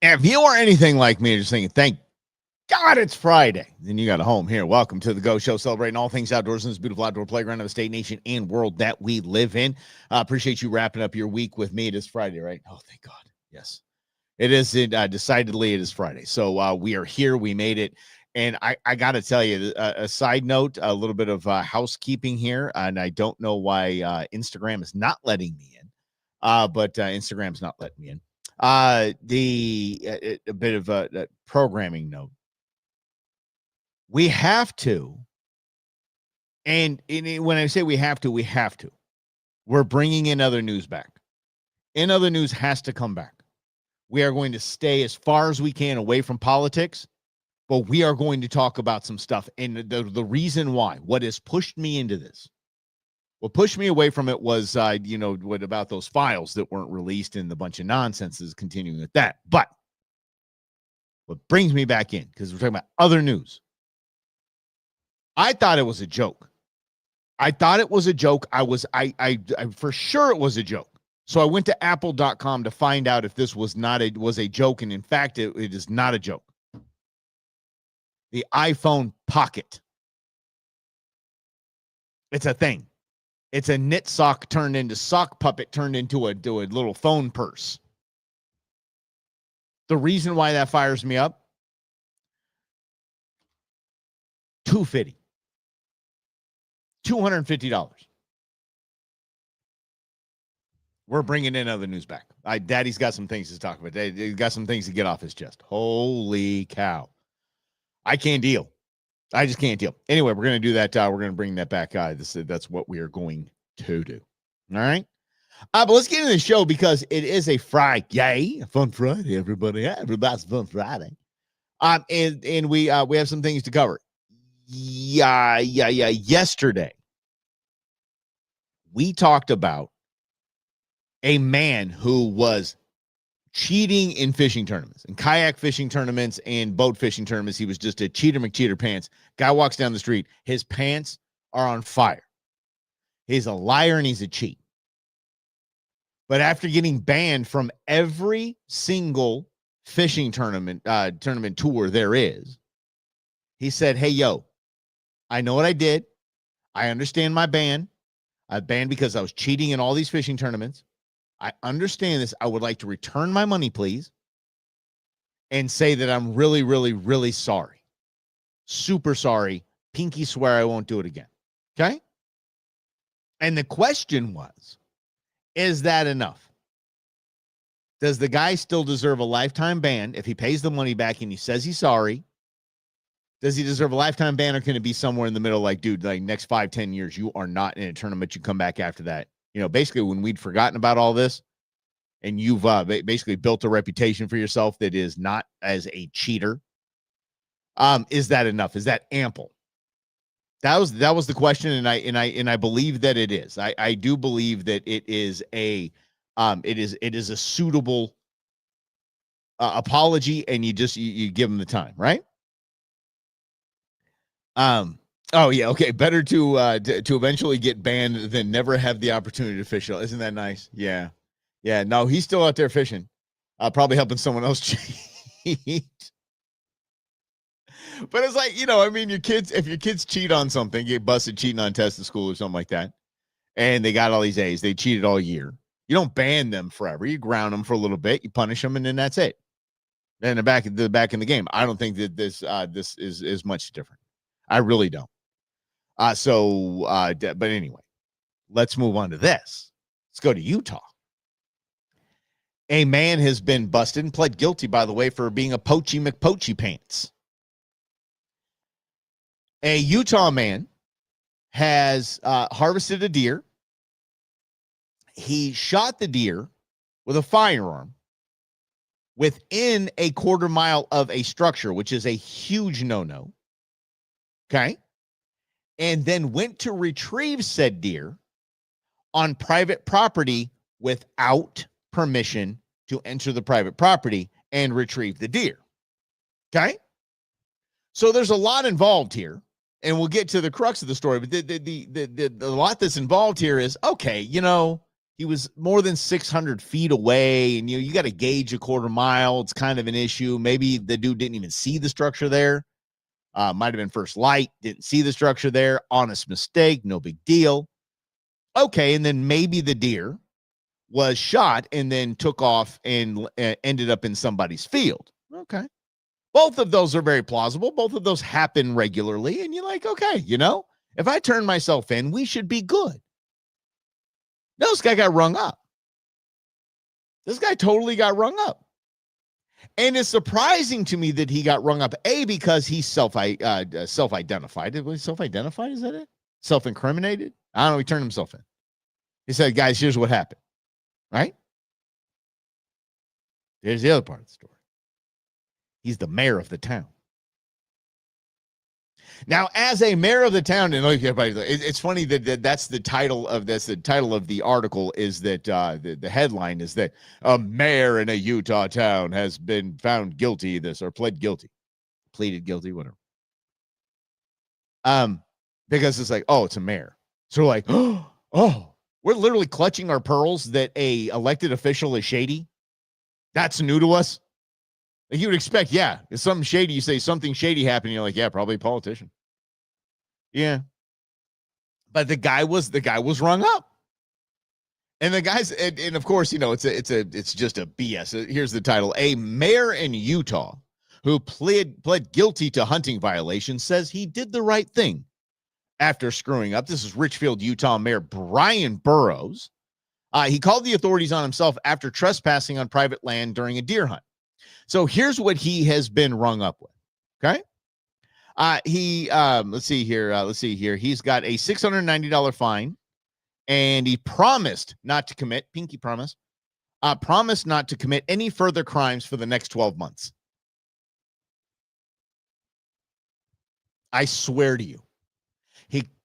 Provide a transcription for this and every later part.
If you are anything like me, just thinking, thank God it's Friday, then you got a home here. Welcome to the Go Show, celebrating all things outdoors in this beautiful outdoor playground of the state, nation, and world that we live in. Appreciate you wrapping up your week with me. It is Friday, right? Oh, thank God. Yes, it is. Decidedly, it is Friday. So we are here. We made it. And I got to tell you, a side note, a little bit of housekeeping here. And I don't know why Instagram is not letting me in, but Instagram's not letting me in. A bit of a programming note. We have to, and when I say we have to, we're bringing in other news back. In other news has to come back. We are going to stay as far as we can away from politics, but we are going to talk about some stuff. And the reason why, what has pushed me into this, what pushed me away from it was, what about those files that weren't released and the bunch of nonsense is continuing with that. But what brings me back in, because we're talking about other news. I thought it was a joke. I for sure it was a joke. So I went to apple.com to find out if this was a joke. And in fact, it is not a joke. The iPhone Pocket. It's a thing. It's a knit sock turned into sock puppet turned into a little phone purse. The reason why that fires me up, $250. $250. We're bringing in other news back. Daddy's got some things to talk about. He's got some things to get off his chest. Holy cow. I can't deal. I just can't deal. Anyway, we're going to do that. We're going to bring that back. That's what we are going to do. All right. But let's get into the show because it is a Friday. A fun Friday, everybody. Everybody's fun Friday. And we have some things to cover. Yesterday, we talked about a man who was cheating in fishing tournaments, and kayak fishing tournaments, and boat fishing tournaments. He was just a cheater McCheater pants. Guy walks down the street. His pants are on fire. He's a liar and he's a cheat. But after getting banned from every single fishing tournament tour there is, he said, hey, yo, I know what I did. I understand my ban. I banned because I was cheating in all these fishing tournaments. I understand this. I would like to return my money, please, and say that I'm really, really, really sorry. Super sorry. Pinky swear I won't do it again. Okay? And the question was, is that enough? Does the guy still deserve a lifetime ban if he pays the money back and he says he's sorry? Does he deserve a lifetime ban, or can it be somewhere in the middle? Like, dude, like next 5-10 years, you are not in a tournament. You come back after that. Basically when we'd forgotten about all this and you've basically built a reputation for yourself that is not as a cheater. Is that enough? Is that ample? That was the question. And I believe that it is. I do believe that it is a suitable apology, and you give them the time, right? Oh yeah, okay. Better to eventually get banned than never have the opportunity to fish. Isn't that nice? Yeah. No, he's still out there fishing, probably helping someone else cheat. But it's like, if your kids cheat on something, get busted cheating on tests at school or something like that, and they got all these A's, they cheated all year. You don't ban them forever. You ground them for a little bit, you punish them, and then that's it. Then they're back in the game. I don't think that this is much different. I really don't. But anyway, let's move on to this. Let's go to Utah. A man has been busted and pled guilty, by the way, for being a poachy McPoachy pants. A Utah man has harvested a deer. He shot the deer with a firearm within a quarter mile of a structure, which is a huge no-no. Okay. And then went to retrieve said deer on private property without permission to enter the private property and retrieve the deer. Okay? So there's a lot involved here, and we'll get to the crux of the story, but the lot that's involved here is, okay, he was more than 600 feet away, and you got to gauge a quarter mile. It's kind of an issue. Maybe the dude didn't even see the structure there. Might have been first light, didn't see the structure there. Honest mistake, no big deal. Okay, and then maybe the deer was shot and then took off and ended up in somebody's field. Okay. Both of those are very plausible. Both of those happen regularly. And you're like, okay, if I turn myself in, we should be good. No, this guy got rung up. This guy totally got rung up. And it's surprising to me that he got rung up, A, because he's self-identified. Was he self-identified? Is that it? Self-incriminated? I don't know. He turned himself in. He said, guys, here's what happened. Right? Here's the other part of the story. He's the mayor of the town. Now, as a mayor of the town, and it's funny that that's the title of this. The title of the article is that the headline is that a mayor in a Utah town has been found guilty of this or pleaded guilty, whatever. Because it's like, oh, it's a mayor. So we're like, oh, we're literally clutching our pearls that a elected official is shady. That's new to us. Like you would expect, yeah, if something shady, you say something shady happened, you're like, yeah, probably a politician. Yeah. But the guy was rung up. And the guys, and of course, it's just a BS. Here's the title. A mayor in Utah who pled guilty to hunting violations says he did the right thing after screwing up. This is Richfield, Utah Mayor Brian Burrows. He called the authorities on himself after trespassing on private land during a deer hunt. So here's what he has been rung up with. Okay. Let's see here. He's got a $690 fine, and he promised not to commit, pinky promise, promised not to commit any further crimes for the next 12 months. I swear to you.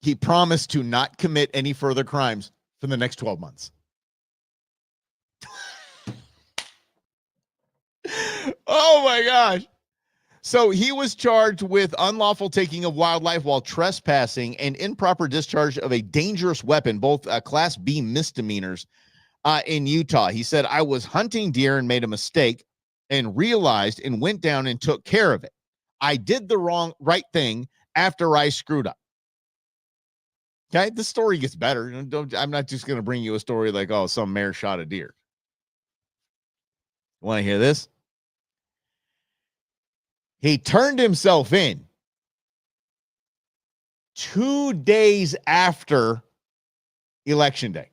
He promised to not commit any further crimes for the next 12 months. Oh my gosh. So he was charged with unlawful taking of wildlife while trespassing and improper discharge of a dangerous weapon, both Class B misdemeanors in Utah. He said, I was hunting deer and made a mistake and realized and went down and took care of it. I did the right thing after I screwed up. Okay, the story gets better. I'm not just going to bring you a story like, oh, some mayor shot a deer. Want to hear this? He turned himself in 2 days after Election Day.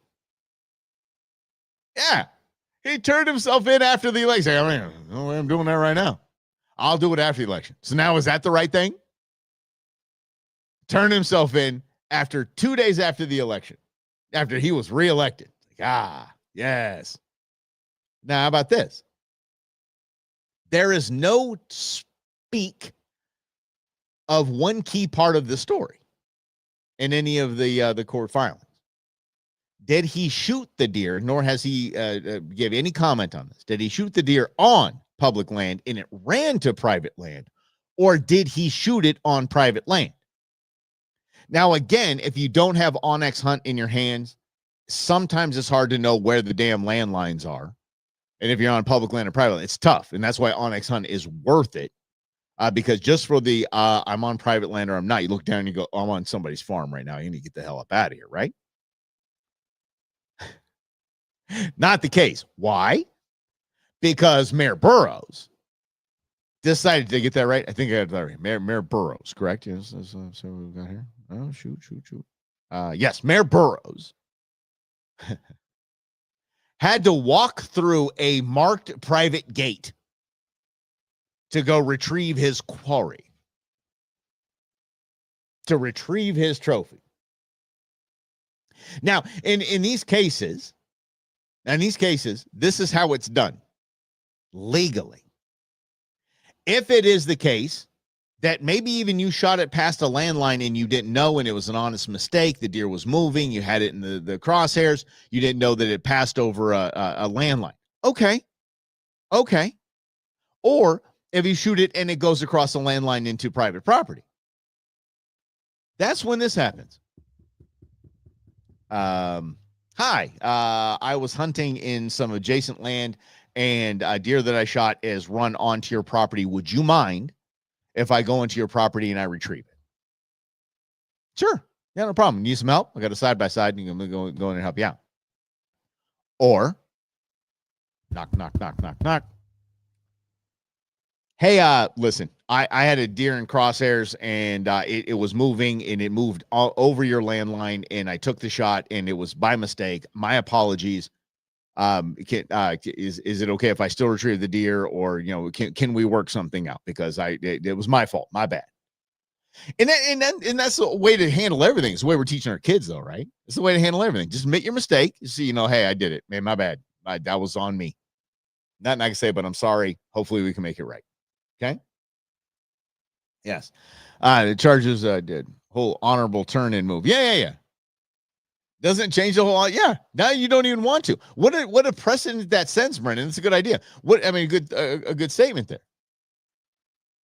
Yeah, he turned himself in after the election. I'm doing that right now. I'll do it after the election. So now, is that the right thing? Turned himself in after 2 days after the election, after he was reelected. Yes. Now, how about this? There is no speak of one key part of the story in any of the court filings. Did he shoot the deer, nor has he give any comment on this? Did he shoot the deer on public land and it ran to private land, or did he shoot it on private land? Now, again, if you don't have onX Hunt in your hands, sometimes it's hard to know where the damn landlines are. And if you're on public land or private land, it's tough. And that's why onX Hunt is worth it. Because just for the I'm on private land or I'm not, you look down and you go, oh, I'm on somebody's farm right now. You need to get the hell up out of here, right? Not the case. Why? Because Mayor Burrows decided to get that right. I think I got that right. Mayor Burrows, correct? Yes. So we've got here. Oh, shoot. Yes, Mayor Burrows had to walk through a marked private gate to go retrieve his quarry, to retrieve his trophy. Now, in these cases, this is how it's done legally. If it is the case that maybe even you shot it past a landline and you didn't know, and it was an honest mistake, the deer was moving, you had it in the crosshairs, you didn't know that it passed over a landline. Okay. Or if you shoot it and it goes across a landline into private property. That's when this happens. Hi, I was hunting in some adjacent land, and a deer that I shot is run onto your property. Would you mind if I go into your property and I retrieve it? Sure. Yeah, no problem. Need some help? I got a side by side, and I'm gonna go in and help you out. Or knock, knock, knock, knock, knock. Hey, listen, I had a deer in crosshairs, and it was moving, and it moved all over your landline, and I took the shot, and it was by mistake. My apologies. Is it okay if I still retrieve the deer, or can we work something out, because it was my fault, my bad. And that's the way to handle everything. It's the way we're teaching our kids, though, right? It's the way to handle everything. Just admit your mistake. You see, hey, I did it, man, my bad. That was on me. Nothing I can say, but I'm sorry. Hopefully we can make it right. Okay. Yes. The Chargers did whole honorable turn and move. Yeah. Doesn't change the whole lot. Yeah. Now you don't even want to. What a precedent that sends, Brendan. It's a good idea. A good statement there.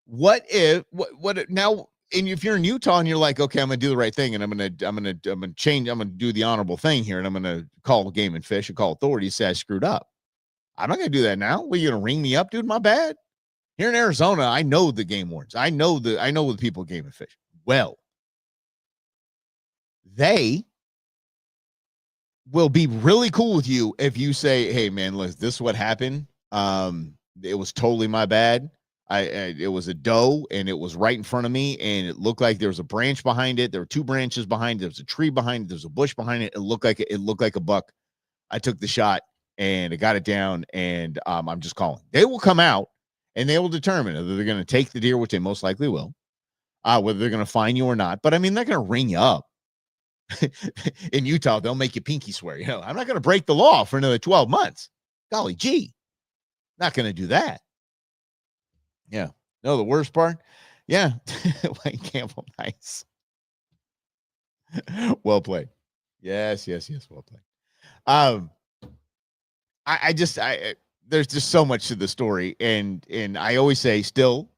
What if now? And if you're in Utah and you're like, okay, I'm gonna do the right thing, and I'm gonna change, I'm gonna do the honorable thing here, and I'm gonna call Game and Fish and call authorities, say I screwed up. I'm not gonna do that now. Well, you gonna ring me up, dude? My bad. Here in Arizona, I know the game wardens. I know the people Game and Fish. Well, they will be really cool with you if you say, hey man, look, this is what happened. It was totally my bad. It was a doe, and it was right in front of me, and it looked like there was a branch behind it. There were two branches behind it. There was a tree behind it. There was a bush behind it. It looked like a buck. I took the shot, and I got it down, and I'm just calling. They will come out, and they will determine whether they're going to take the deer, which they most likely will, whether they're going to fine you or not. But I mean, they're going to ring you up. In Utah, they'll make you pinky swear. I'm not going to break the law for another 12 months. Golly gee, not going to do that. Yeah. No, the worst part. Yeah. Wayne Campbell, nice. Well played. Yes. Well played. There's just so much to the story, and I always say, still,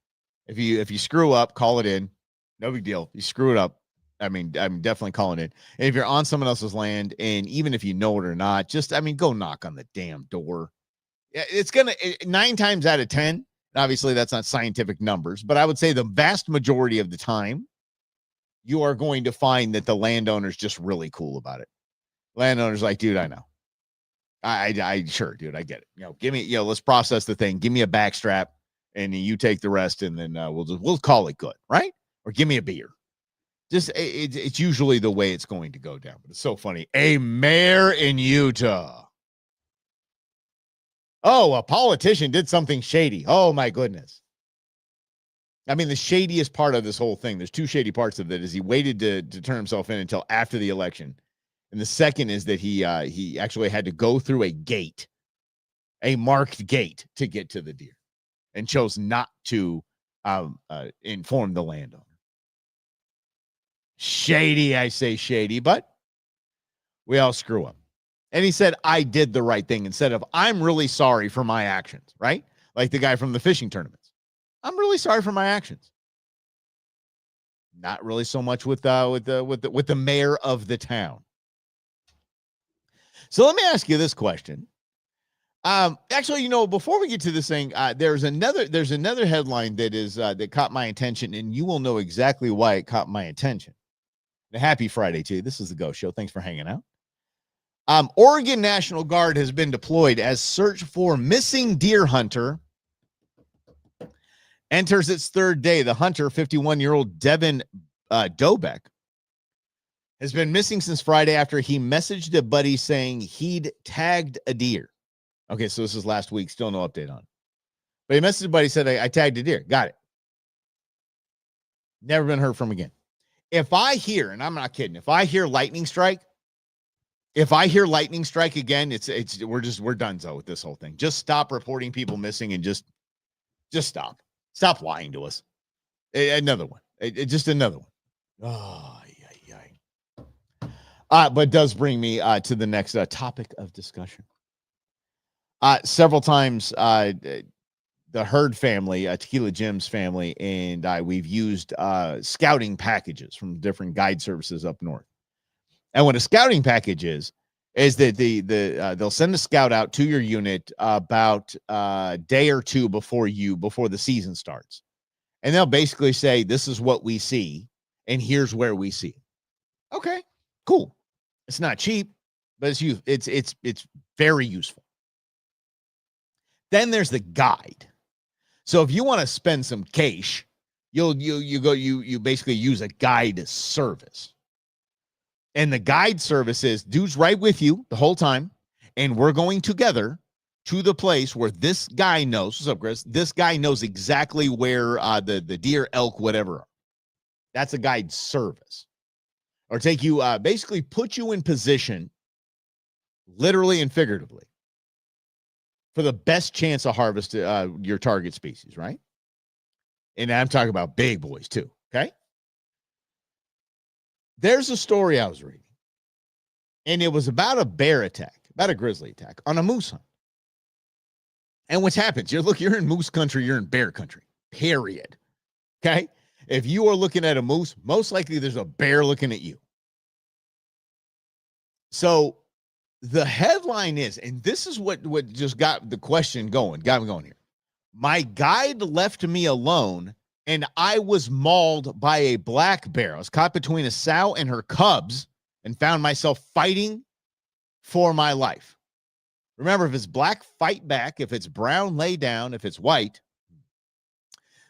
if you screw up, call it in. No big deal. You screw it up, I'm definitely calling it. And if you're on someone else's land, and even if you know it or not, just, go knock on the damn door. It's going to 9 times out of 10. Obviously, that's not scientific numbers, but I would say the vast majority of the time, you are going to find that the landowner's just really cool about it. Landowner's like, dude, I know. I sure, dude, I get it. Give me, let's process the thing. Give me a backstrap, and you take the rest, and then we'll call it good, right? Or give me a beer. Just it's usually the way it's going to go down. But it's so funny. A mayor in Utah. Oh, a politician did something shady. Oh my goodness. The shadiest part of this whole thing, there's 2 shady parts of it, is he waited to turn himself in until after the election. And the second is that he actually had to go through a marked gate to get to the deer, and chose not to inform the landowner. Shady, I say shady, but we all screw up. And he said, I did the right thing, instead of, I'm really sorry for my actions, right? Like the guy from the fishing tournaments. I'm really sorry for my actions. Not really so much with the mayor of the town. So let me ask you this question. Actually, before we get to this thing, there's another headline that caught my attention, and you will know exactly why it caught my attention. And happy Friday to you. This is the Ghost Show. Thanks for hanging out. Oregon National Guard has been deployed as search for missing deer hunter enters its 3rd day. The hunter, 51-year-old Devin Dobeck, has been missing since Friday after he messaged a buddy saying he'd tagged a deer. Okay, so this is last week. Still no update on it. But he messaged a buddy, said, I tagged a deer. Got it. Never been heard from again. If I hear, and I'm not kidding, if I hear lightning strike again, we're done with this whole thing. Just stop reporting people missing, and just stop. Stop lying to us. Another one. Just another one. Oh, yeah. But it does bring me to the next topic of discussion. Several times, the Herd family, Tequila Jim's family, and we've used scouting packages from different guide services up north. And what a scouting package is is that they'll send a scout out to your unit about a day or two before the season starts, and they'll basically say, this is what we see and here's where we see it. Okay, cool. It's not cheap, but it's very useful. Then there's the guide. So if you want to spend some cash, you basically use a guide service. And the guide service is dude's right with you the whole time, and we're going together to the place where this guy knows. What's up, Chris? This guy knows exactly where the deer, elk, whatever are. That's a guide service. Or take you, basically put you in position, literally and figuratively, for the best chance of harvest your target species, right? And I'm talking about big boys too, okay? There's a story I was reading, and it was about a bear attack, about a grizzly attack on a moose hunt. And what happens? You're in moose country, you're in bear country, period. Okay? If you are looking at a moose, most likely there's a bear looking at you. So the headline is, and this is what just got the question going, got me going here. My guide left me alone, and I was mauled by a black bear. I was caught between a sow and her cubs and found myself fighting for my life. Remember, if it's black, fight back. If it's brown, lay down. If it's white,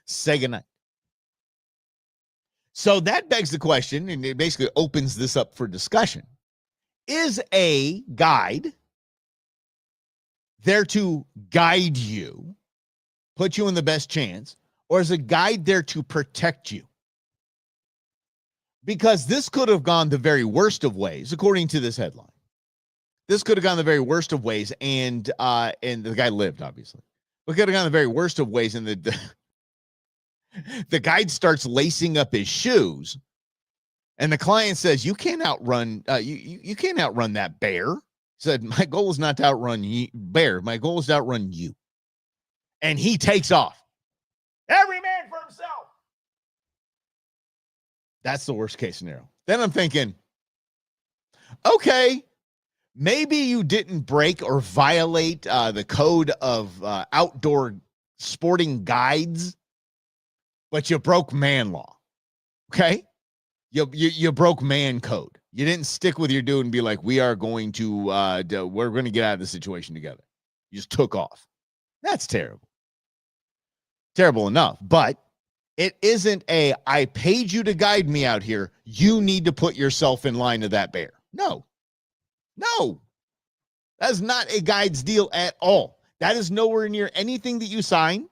say goodnight. So that begs the question, and it basically opens this up for discussion. Is a guide there to guide you, put you in the best chance, or is a guide there to protect you? Because this could have gone the very worst of ways, according to this headline. This could have gone the very worst of ways, and the guy lived, obviously. But could have gone the very worst of ways, and the guide starts lacing up his shoes, and the client says, "You can't outrun you can't outrun that bear." He said, "My goal is not to outrun you, bear. My goal is to outrun you." And he takes off. Every man for himself. That's the worst case scenario. Then I'm thinking, okay, maybe you didn't break or violate the code of outdoor sporting guides, but you broke man law. Okay? You broke man code. You didn't stick with your dude and be like, we're going to get out of the situation together. You just took off. That's terrible. Terrible enough, but it isn't I paid you to guide me out here. You need to put yourself in line to that bear. No. That's not a guide's deal at all. That is nowhere near anything that you sign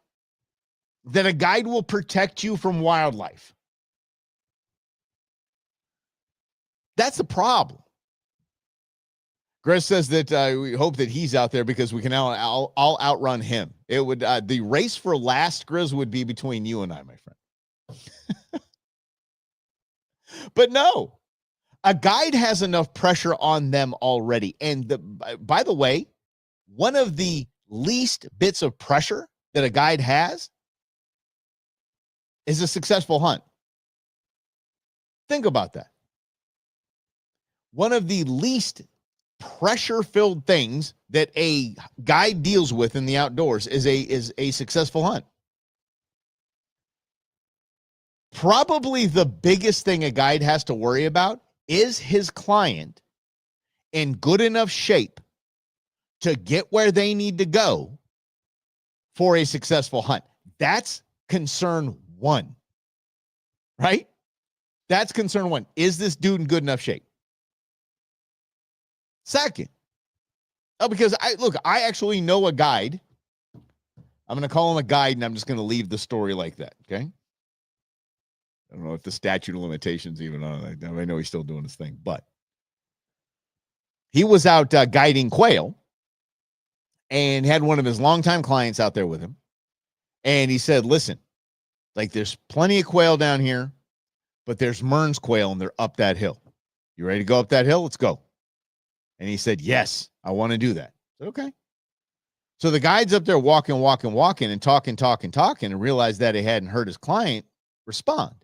that a guide will protect you from wildlife. That's the problem. Chris says that we hope that he's out there because we can all outrun him. It would the race for last, Grizz, would be between you and I, my friend. But no, a guide has enough pressure on them already. And by the way, one of the least bits of pressure that a guide has is a successful hunt. Think about that. One of the least pressure-filled things that a guide deals with in the outdoors is a successful hunt. Probably the biggest thing a guide has to worry about is his client in good enough shape to get where they need to go for a successful hunt. That's concern one, right? That's concern one. Is this dude in good enough shape? Second, because I actually know a guide. I'm going to call him a guide, and I'm just going to leave the story like that, okay? I don't know if the statute of limitations even on it. I know he's still doing his thing, but he was out guiding quail and had one of his longtime clients out there with him. And he said, listen, like there's plenty of quail down here, but there's Mearns quail and they're up that hill. You ready to go up that hill? Let's go. And he said, yes, I want to do that. I said, okay. So the guide's up there walking and talking and realized that he hadn't heard his client respond.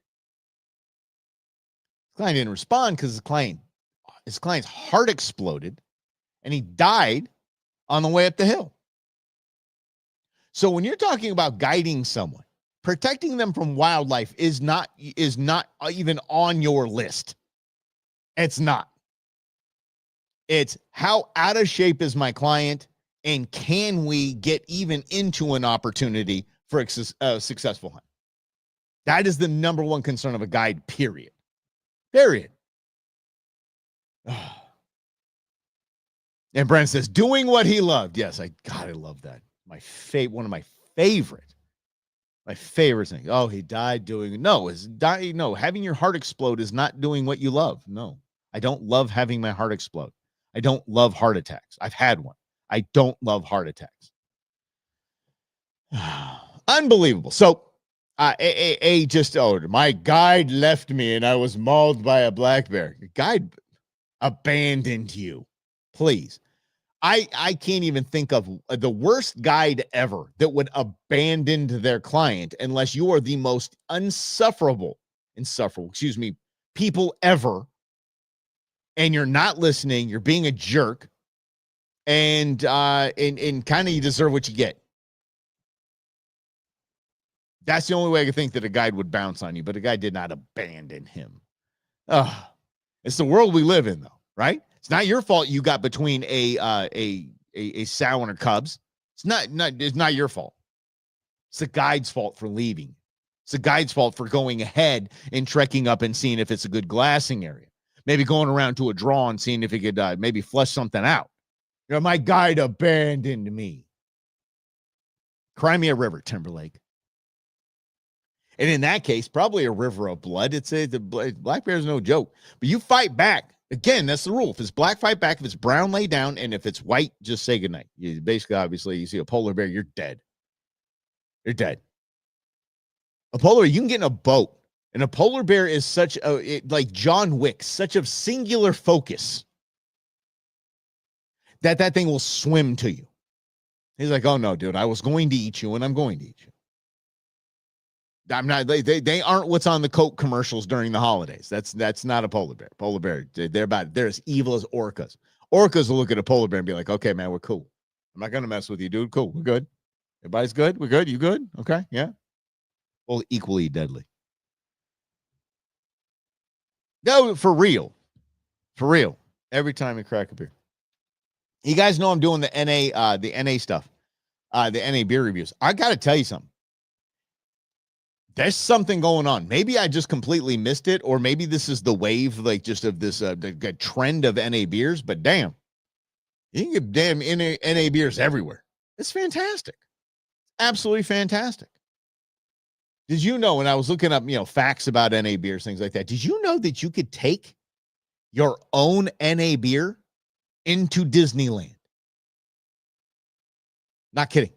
His client didn't respond because his client's heart exploded and he died on the way up the hill. So when you're talking about guiding someone, protecting them from wildlife is not even on your list. It's not. It's how out of shape is my client, and can we get even into an opportunity for a successful hunt? That is the number one concern of a guide, period. Period. And Brent says, doing what he loved. Yes, I love that. One of my favorite things. Oh, he died doing, no, having your heart explode is not doing what you love. No, I don't love having my heart explode. I don't love heart attacks. I've had one. I don't love heart attacks. Unbelievable. So, my guide left me and I was mauled by a black bear. Your guide abandoned you. Please. I can't even think of the worst guide ever that would abandon their client unless you are the most insufferable, people ever. And you're not listening. You're being a jerk. And kind of you deserve what you get. That's the only way I could think that a guide would bounce on you, but a guy did not abandon him. It's the world we live in, though, right? It's not your fault you got between a sow and her cubs. It's not your fault. It's the guide's fault for leaving. It's the guide's fault for going ahead and trekking up and seeing if it's a good glassing area. Maybe going around to a draw and seeing if he could maybe flush something out. My guide abandoned me. Crimea River, Timberlake. And in that case, probably a river of blood. The black bear is no joke. But you fight back. Again, that's the rule. If it's black, fight back. If it's brown, lay down. And if it's white, just say goodnight. Obviously, you see a polar bear, you're dead. You're dead. A polar bear, you can get in a boat. And a polar bear is like John Wick, such a singular focus that thing will swim to you. He's like, oh, no, dude, I was going to eat you, and I'm going to eat you. I'm not. They aren't what's on the Coke commercials during the holidays. That's not a polar bear. Polar bear, they're as evil as orcas. Orcas will look at a polar bear and be like, okay, man, we're cool. I'm not gonna mess with you, dude. Cool, we're good. Everybody's good. We're good. You good? Okay, yeah. Well, equally deadly. No, for real. Every time you crack a beer. You guys know I'm doing the NA stuff, the NA beer reviews. I got to tell you something. There's something going on. Maybe I just completely missed it, or maybe this is the wave, like just of this the trend of NA beers. But damn, you can get damn NA beers everywhere. It's fantastic, absolutely fantastic. Did you know, when I was looking up, facts about NA beers, things like that, did you know that you could take your own NA beer into Disneyland? Not kidding.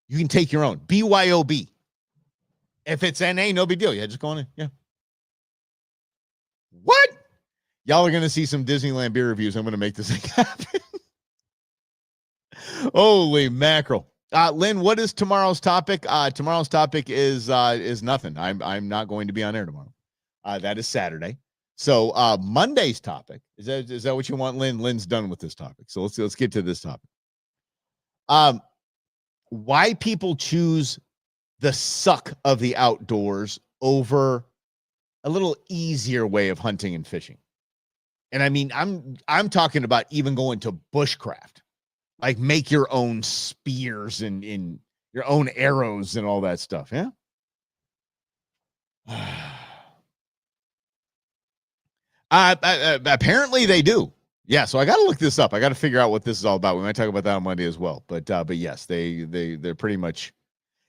You can take your own BYOB. If it's NA, no big deal. Yeah, just go on in. Yeah. What? Y'all are going to see some Disneyland beer reviews. I'm going to make this thing happen. Holy mackerel. Lynn, what is tomorrow's topic? Tomorrow's topic is nothing. I'm not going to be on air tomorrow. That is Saturday. So Monday's topic is that what you want, Lynn? Lynn's done with this topic. So let's get to this topic. Why people choose the suck of the outdoors over a little easier way of hunting and fishing. And I mean, I'm talking about even going to bushcraft, like make your own spears and in your own arrows and all that stuff. Yeah. Apparently they do. Yeah. So I got to look this up. I got to figure out what this is all about. We might talk about that on Monday as well. But yes, they're pretty much.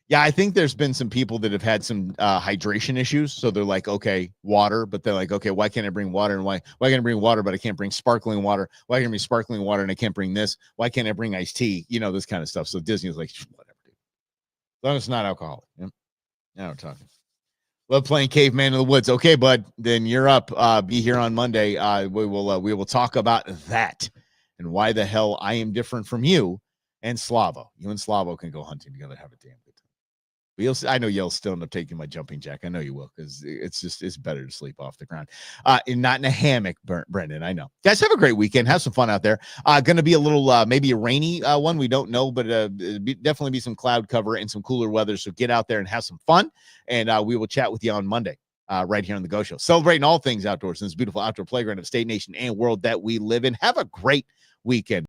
Yeah, I think there's been some people that have had some hydration issues. So they're like, okay, water, but they're like, okay, why can't I bring water? And why can I bring water, but I can't bring sparkling water? Why can I bring sparkling water and I can't bring this? Why can't I bring iced tea? This kind of stuff. So Disney's like, whatever, dude. As long as it's not alcoholic. Yeah. Now we're talking. Love playing Caveman in the Woods. Okay, bud, then you're up. Be here on Monday. We will talk about that and why the hell I am different from you and Slavo. You and Slavo can go hunting together. Have a damn good time. But I know you'll still end up taking my jumping jack. I know you will, because it's better to sleep off the ground, and not in a hammock, Brendan. I know. Guys, have a great weekend. Have some fun out there. Going to be a little, maybe a rainy one. We don't know, but definitely be some cloud cover and some cooler weather. So get out there and have some fun. And we will chat with you on Monday, right here on the Go Show. Celebrating all things outdoors in this beautiful outdoor playground of State, Nation, and world that we live in. Have a great weekend.